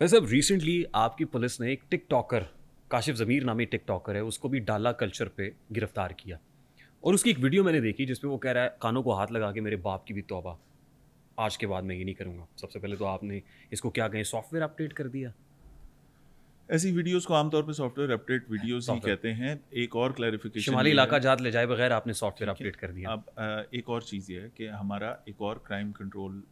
वैसे अब रिसेंटली आपकी पुलिस ने एक टिक टॉकर, काशिफ ज़मीर नामी टिक टॉकर है, उसको भी डाला कल्चर पे गिरफ्तार किया। और उसकी एक वीडियो मैंने देखी जिसमें वो कह रहा है कानों को हाथ लगा के मेरे बाप की भी तौबा, आज के बाद मैं ये नहीं करूँगा। सबसे पहले तो आपने इसको क्या कहें, सॉफ्टवेयर अपडेट कर दिया। ऐसी वीडियोस को आमतौर पे सॉफ्टवेयर अपडेट वीडियोस ही Software. कहते हैं। एक और क्लैरिफिकेशन शुमाली इलाका जात ले जाए बगैर आपने सॉफ्टवेयर ठीक है। अपडेट कर दिया। अब एक और चीज़ ये है कि हमारा एक और क्राइम कंट्रोल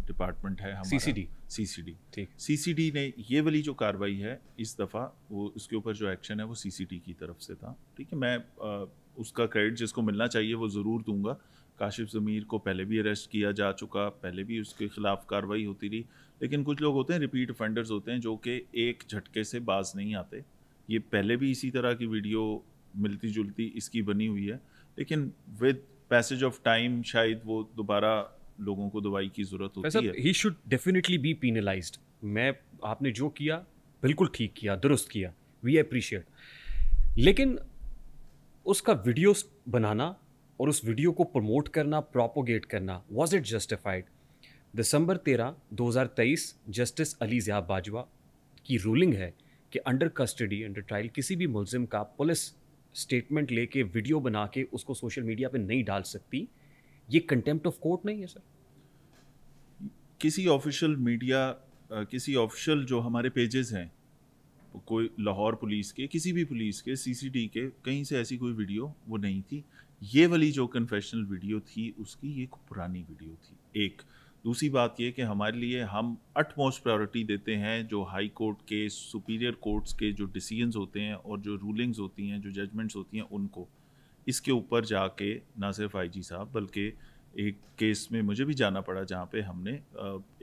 डिपार्टमेंट है, हमारा CCD. सीसीडी। ठीक। सीसीडी ने ये वाली जो कार्रवाई है इस दफ़ा, वो उसके ऊपर जो एक्शन है वो सीसीडी की तरफ से था। ठीक है, मैं उसका क्रेडिट जिसको मिलना चाहिए वो ज़रूर दूंगा। काशिफ ज़मीर को पहले भी अरेस्ट किया जा चुका, पहले भी उसके खिलाफ कार्रवाई होती रही, लेकिन कुछ लोग होते हैं रिपीट ऑफेंडर्स होते हैं जो कि एक झटके से बाज नहीं आते। ये पहले भी इसी तरह की वीडियो मिलती जुलती इसकी बनी हुई है, लेकिन विद पैसेज ऑफ टाइम शायद वो दोबारा लोगों को दवाई की ज़रूरत होती है। He should definitely be penalised. मैं आपने जो किया बिल्कुल ठीक किया, दुरुस्त किया, वी अप्रिशिएट। लेकिन उसका वीडियो बनाना और उस वीडियो को प्रमोट करना, प्रोपोगेट करना, was it justified? December 13, 2023 justice Ali Zia Bajwa की रूलिंग है कि अंडर कस्टडी, अंडर ट्रायल किसी भी मुलजिम का पुलिस स्टेटमेंट लेके वीडियो बना के उसको सोशल मीडिया पे नहीं डाल सकती। ये कंटेम्प्ट ऑफ कोर्ट नहीं है सर? किसी ऑफिशियल मीडिया, किसी ऑफिशियल जो हमारे पेजेस हैं, कोई लाहौर पुलिस के, किसी भी पुलिस के, सीसीडी के, कहीं से ऐसी कोई वीडियो वो नहीं थी। ये वाली जो कन्फेशनल वीडियो थी उसकी ये पुरानी वीडियो थी। एक दूसरी बात ये कि हमारे लिए हम अटमोस्ट प्रायोरिटी देते हैं जो हाई कोर्ट के, सुपीरियर कोर्ट्स के जो डिसीजंस होते हैं और जो रूलिंग्स होती हैं, जो जजमेंट्स होती हैं, उनको। इसके ऊपर जाके ना सिर्फ आईजी साहब बल्कि एक केस में मुझे भी जाना पड़ा जहाँ पे हमने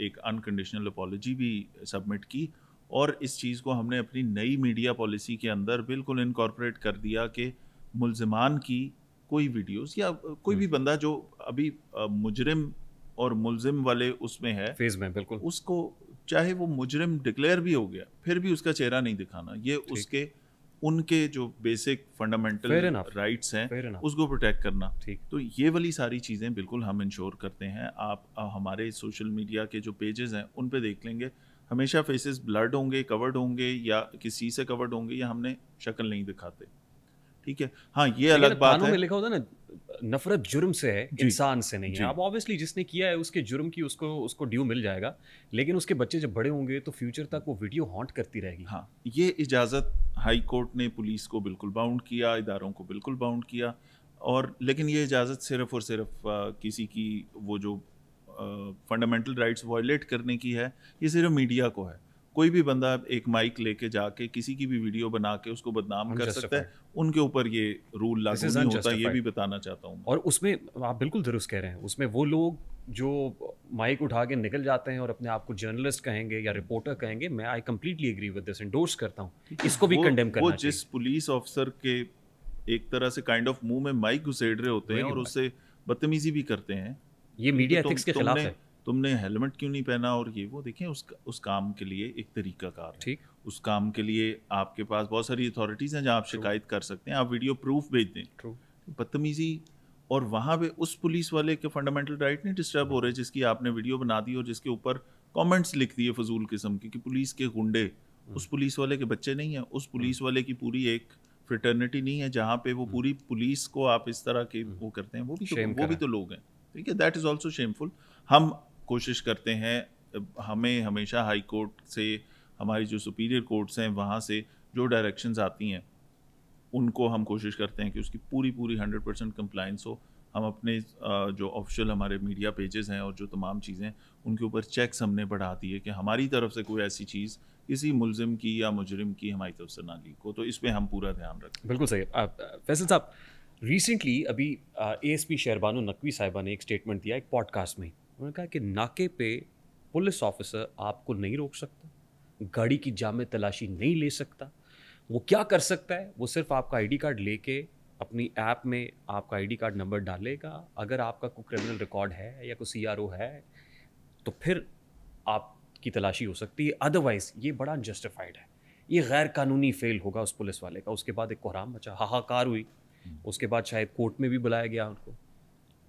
एक अनकंडीशनल अपॉलॉजी भी सबमिट की, और इस चीज़ को हमने अपनी नई मीडिया पॉलिसी के अंदर बिल्कुल इनकॉर्पोरेट कर दिया कि मुलजिमान की कोई वीडियोस या कोई भी बंदा जो अभी मुजरिम और मुलजिम वाले उसमें है फेज में, बिल्कुल उसको, चाहे वो मुजरिम डिक्लेयर भी हो गया फिर भी उसका चेहरा नहीं दिखाना। ये उसके उनके जो बेसिक फंडामेंटल राइट्स हैं उसको प्रोटेक्ट करना। तो ये वाली सारी चीज़ें बिल्कुल हम इंश्योर करते हैं। आप हमारे सोशल मीडिया के जो पेजेस हैं उन पे देख लेंगे, हमेशा फेसेस ब्लर्ड होंगे, कवर्ड होंगे या किसी से कवर्ड होंगे, या हमने शक्ल नहीं दिखाते। ठीक है, हाँ ये अलग बात है। में लिखा होता है ना, नफरत जुर्म से है, इंसान से नहीं है। अब ऑब्वियसली जिसने किया है उसके जुर्म की उसको ड्यू मिल जाएगा, लेकिन उसके बच्चे जब बड़े होंगे तो फ्यूचर तक वो वीडियो हॉन्ट करती रहेगी। हाँ, ये इजाज़त हाई कोर्ट ने पुलिस को बिल्कुल बाउंड किया, इदारों को बिल्कुल बाउंड किया, और लेकिन ये इजाज़त सिर्फ और सिर्फ किसी की वो जो फंडामेंटल राइट्स वायलेट करने की है, ये सिर्फ मीडिया को है। कोई भी बंदा एक माइक लेके जाके किसी की भी वीडियो बना के उसको बदनाम कर सकता है, उनके ऊपर ये रूल लागू नहीं होता, ये भी बताना चाहता हूँ। और उसमें आप बिल्कुल दुरुस्त कह रहे हैं, उसमें वो लोग जो माइक उठा के निकल जाते हैं और अपने आप को जर्नलिस्ट कहेंगे या रिपोर्टर कहेंगे, मैं I completely agree with this, endorse करता हूँ, इसको भी कंडेम करना चाहिए। वो जिस पुलिस ऑफिसर के एक तरह से काइंड ऑफ मुंह में माइक घुसेड़ रहे होते हैं और उससे बदतमीजी भी करते हैं, ये मीडिया एथिक्स के खिलाफ है। तुमने हेलमेट क्यों नहीं पहना, और ये वो देखें उस काम के लिए एक तरीकाकार है। ठीक, उस काम के लिए आपके पास बहुत सारी अथॉरिटीज़ हैं जहाँ आप शिकायत कर सकते हैं, आप वीडियो प्रूफ भेज दें। बदतमीजी, और वहाँ पे उस पुलिस वाले के फंडामेंटल राइट नहीं डिस्टर्ब हो रहे जिसकी आपने वीडियो बना दी और जिसके ऊपर कमेंट्स लिख दिए फजूल किस्म की कि पुलिस के गुंडे। उस पुलिस वाले के बच्चे नहीं हैं, उस पुलिस वाले की पूरी एक फ्रेटर्निटी नहीं है जहाँ पे वो पूरी पुलिस को आप इस तरह के वो करते हैं। वो भी तो लोग हैं। ठीक है, दैट इज़ ऑल्सो शेमफुल। हम कोशिश करते हैं, हमें हमेशा हाई कोर्ट से, हमारी जो सुपीरियर कोर्ट्स हैं वहाँ से जो डायरेक्शंस आती हैं उनको हम कोशिश करते हैं कि उसकी पूरी 100% कंप्लाइंस हो। हम अपने जो ऑफिशियल हमारे मीडिया पेजेस हैं और जो तमाम चीज़ें उनके ऊपर चेक्स हमने बढ़ा दिए कि हमारी तरफ से कोई ऐसी चीज़ किसी मुलजिम की या मुजरिम की हमारी तरफ से ना लीक हो, तो इस पर हम पूरा ध्यान रखें। बिल्कुल सही। फैसल साहब, रिसेंटली अभी ASP शहरबानो नकवी साहिबा ने एक स्टेटमेंट दिया एक पॉडकास्ट में। उन्होंने कहा कि नाके पे पुलिस ऑफिसर आपको नहीं रोक सकता, गाड़ी की जामे तलाशी नहीं ले सकता। वो क्या कर सकता है, वो सिर्फ आपका ID कार्ड लेके अपनी ऐप में आपका ID कार्ड नंबर डालेगा। अगर आपका कोई क्रिमिनल रिकॉर्ड है या कोई CRO है तो फिर आपकी तलाशी हो सकती है, अदरवाइज़ ये बड़ा अनजस्टिफाइड है, ये गैर कानूनी फेल होगा उस पुलिस वाले का। उसके बाद एक कोहराम मचा, हाहाकार हुई, उसके बाद शायद कोर्ट में भी बुलाया गया उनको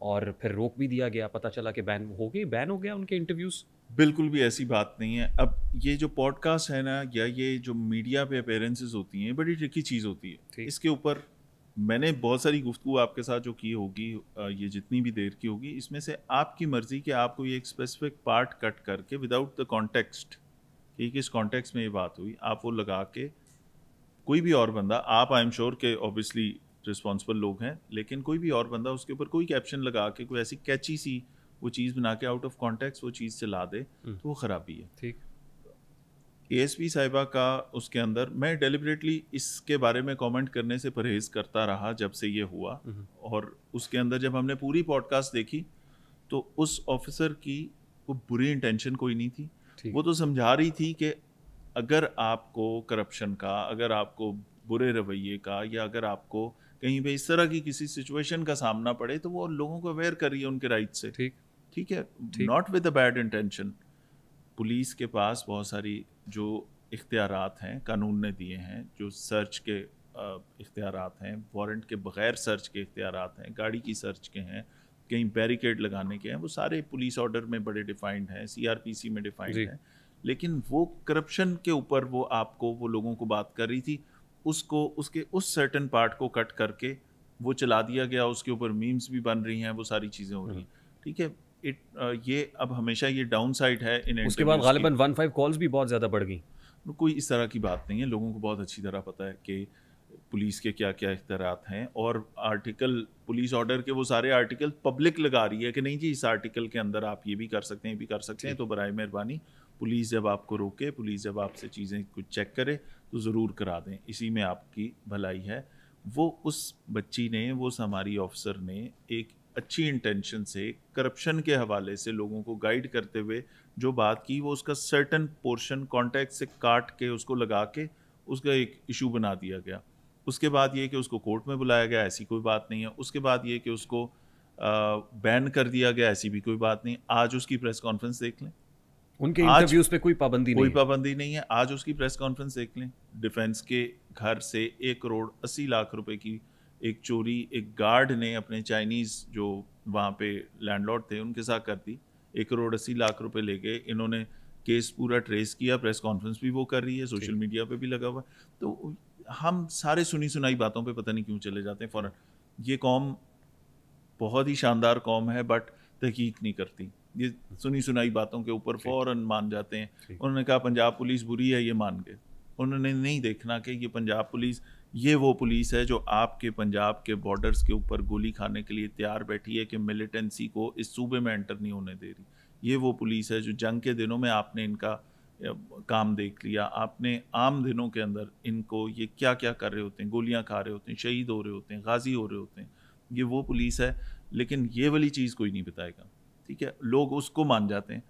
और फिर रोक भी दिया गया। पता चला कि बैन हो गया उनके इंटरव्यूज़ بالکل بھی ایسی بات نہیں ہے. اب یہ جو پوڈ کاسٹ ہے نا یا یہ جو میڈیا پہ اپیرنسز ہوتی ہیں بڑی ٹرکی چیز ہوتی ہے. اس کے اوپر میں نے بہت ساری گفتگو آپ کے ساتھ جو کی ہوگی یہ جتنی بھی دیر کی ہوگی اس میں سے آپ کی مرضی کہ آپ کو یہ ایک اسپیسیفک پارٹ کٹ کر کے وداؤٹ دا کانٹیکسٹ کہ کس کانٹیکسٹ میں یہ بات ہوئی آپ وہ لگا کے کوئی بھی اور بندہ آپ آئی ایم شیور کہ اوبیسلی رسپانسبل لوگ ہیں لیکن کوئی بھی اور بندہ اس کے اوپر کوئی کیپشن لگا کے کوئی ایسی کیچی سی وہ چیز بنا کے آؤٹ آف کانٹیکس وہ چیز چلا دے تو وہ خرابی ہے. ٹھیک. اے ایس پی صاحبہ کا اس کے اندر میں ڈیلیبریٹلی اس کے بارے میں کامنٹ کرنے سے پرہیز کرتا رہا جب سے یہ ہوا اور اس کے اندر جب ہم نے پوری پوڈ کاسٹ دیکھی تو اس آفیسر کی کوئی بری انٹینشن کوئی نہیں تھی. وہ تو سمجھا رہی تھی کہ اگر آپ کو کرپشن کا اگر آپ کو برے رویے کا یا اگر آپ کو کہیں پہ اس طرح کی کسی سچویشن کا سامنا پڑے تو وہ لوگوں کو اویئر کر رہی ہے ان کے رائٹ سے. ٹھیک ہے, not with a bad intention. Police کے پاس بہت ساری جو اختیارات ہیں قانون نے دیے ہیں, جو سرچ کے اختیارات ہیں, وارنٹ کے بغیر سرچ کے اختیارات ہیں, گاڑی کی سرچ کے ہیں, کہیں بیریکیڈ لگانے کے ہیں, وہ سارے پولیس آرڈر میں بڑے ڈیفائنڈ ہیں, سی آر پی سی میں ڈیفائنڈ ہیں. لیکن وہ کرپشن کے اوپر وہ آپ کو وہ لوگوں کو بات کر رہی تھی, اس کو اس کے اس سرٹن پارٹ کو کٹ کر کے وہ چلا دیا گیا, اس کے اوپر میمز بھی بن رہی ہیں, وہ ساری چیزیں ہو رہی ہیں. ٹھیک ہے, یہ اب ہمیشہ یہ ڈاؤن سائڈ ہے. اس کے بعد غالباً 15 کالز بھی بہت زیادہ بڑھ گئیں. کوئی اس طرح کی بات نہیں ہے, لوگوں کو بہت اچھی طرح پتہ ہے کہ پولیس کے کیا کیا اختیارات ہیں, اور آرٹیکل پولیس آرڈر کے وہ سارے آرٹیکل پبلک لگا رہی ہے کہ نہیں جی اس آرٹیکل کے اندر آپ یہ بھی کر سکتے ہیں, یہ بھی کر سکتے ہیں, تو برائے مہربانی پولیس جب آپ کو روکے, پولیس جب آپ سے چیزیں کچھ چیک کرے تو ضرور کرا دیں, اسی میں آپ کی بھلائی ہے. وہ اس بچی نے, وہ ہماری آفیسر نے ایک اچھی انٹینشن سے کرپشن کے حوالے سے لوگوں کو گائیڈ کرتے ہوئے جو بات کی, وہ اس کا سرٹن پورشن کانٹیکٹ سے کاٹ کے اس کو لگا کے اس کا ایک ایشو بنا دیا گیا. اس کے بعد یہ کہ اس کو کورٹ میں بلایا گیا, ایسی کوئی بات نہیں ہے. اس کے بعد یہ کہ اس کو بین کر دیا گیا, ایسی بھی کوئی بات نہیں. آج اس کی پریس کانفرنس دیکھ لیں, ان کے انٹرویوز پہ کوئی پابندی نہیں ہے. آج اس کی پریس کانفرنس دیکھ لیں. ڈیفینس کے گھر سے 1,80,00,000 روپے کی ایک چوری ایک گارڈ نے اپنے چائنیز جو وہاں پہ لینڈ لارڈ تھے ان کے ساتھ کر دی. 1,80,00,000 روپے لے گئے. انہوں نے کیس پورا ٹریس کیا, پریس کانفرنس بھی وہ کر رہی ہے, سوشل میڈیا پہ بھی لگا ہوا. تو ہم سارے سنی سنائی باتوں پہ پتہ نہیں کیوں چلے جاتے ہیں فوراً. یہ قوم بہت ہی شاندار قوم ہے بٹ تحقیق نہیں کرتی, یہ سنی سنائی باتوں کے اوپر فوراً مان جاتے ہیں. انہوں نے کہا پنجاب پولیس بری ہے, یہ مان گئے. انہوں نے نہیں دیکھنا کہ یہ پنجاب پولیس یہ وہ پولیس ہے جو آپ کے پنجاب کے بارڈرز کے اوپر گولی کھانے کے لیے تیار بیٹھی ہے کہ ملیٹنسی کو اس صوبے میں انٹر نہیں ہونے دے رہی. یہ وہ پولیس ہے جو جنگ کے دنوں میں آپ نے ان کا کام دیکھ لیا, آپ نے عام دنوں کے اندر ان کو یہ کیا کیا کر رہے ہوتے ہیں, گولیاں کھا رہے ہوتے ہیں, شہید ہو رہے ہوتے ہیں, غازی ہو رہے ہوتے ہیں. یہ وہ پولیس ہے, لیکن یہ والی چیز کوئی نہیں بتائے گا. ٹھیک ہے, لوگ اس کو مان جاتے ہیں.